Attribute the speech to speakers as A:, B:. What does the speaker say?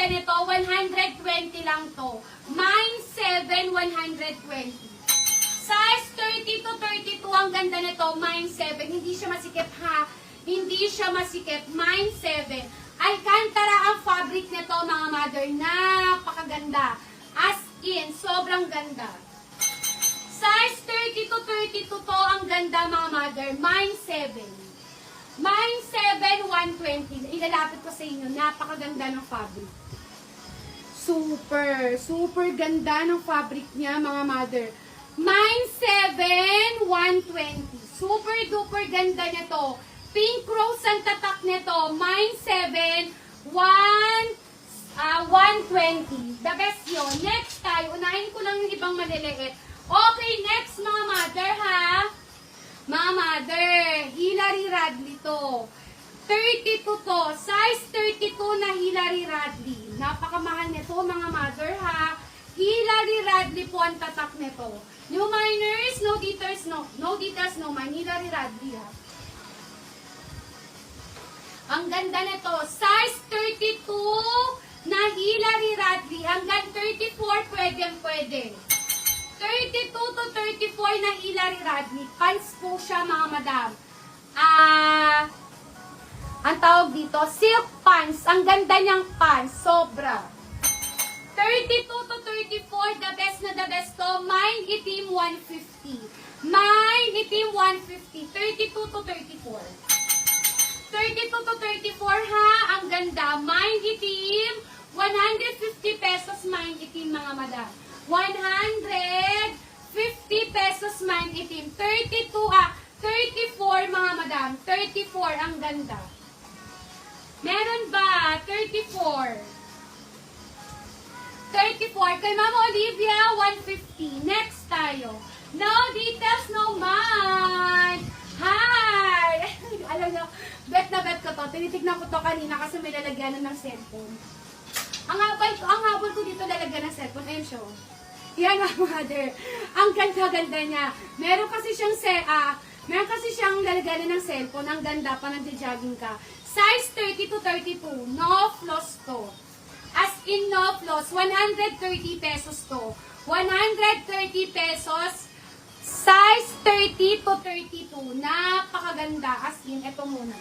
A: ganda nito, 120 lang to. Mine 7, 120. Size 30 to 32, ang ganda nito, mine 7. Hindi siya masikip ha. Hindi siya masikip. Mine 7. Alcantara ang fabric nito, mga mother. Napakaganda. As in, sobrang ganda. Size 30 to 32 to, ang ganda, mga mother. Mine 7. Mine 7, 120. Ilalapit ko sa inyo. Napakaganda ng fabric. Super ganda ng fabric niya, mga mother. Mine 7, 120. Super duper ganda nito. Pink rose ang tatak nito. Mine 7, 120. The best yun. Next tayo. Unahin ko lang yung ibang maliliit. Okay, next mga mother ha. Mga mother, Hilary Radley to. 32 to. Size 32 na Hilary Radley. Napakamahal nito mga mother ha. Hilary Radley po ang tatak nito. New minors, no details, no details, no mine. Hilary Radley ha. Ang ganda nito. Size 32 na Hilary Radley. Hanggang 34 pwede. 32 to 34 na Hilary Radley. Pants po siya mga madam. Ang tawag dito, silk pants. Ang ganda niyang pants. Sobra. 32 to 34, the best na the best to. Mine itim 150. Mine itim 150. 32 to 34. 32 to 34 ha. Ang ganda. Mine itim. 150 pesos mine itim mga madam. 150 pesos mine itim. 34 mga madam. 34 ang ganda. Meron ba? 34. 34. Kay Mama Olivia, 150. Next tayo. No details, no mine. Hi! Alam nyo, bet na bet ko to. Tinitignan ko to kanina kasi may lalagyanan ng cellphone. Ang habol ko dito lalagyan ng cellphone. Ayun siya. Yan mga mother. Ang ganda-ganda niya. Meron kasi siyang lalagyanan ng cellphone. Ang ganda pa nang jogging ka. Size 30 to 32. No floss to. As in no floss. 130 pesos to. 130 pesos. Size 30 to 32. Napakaganda. As in, ito muna.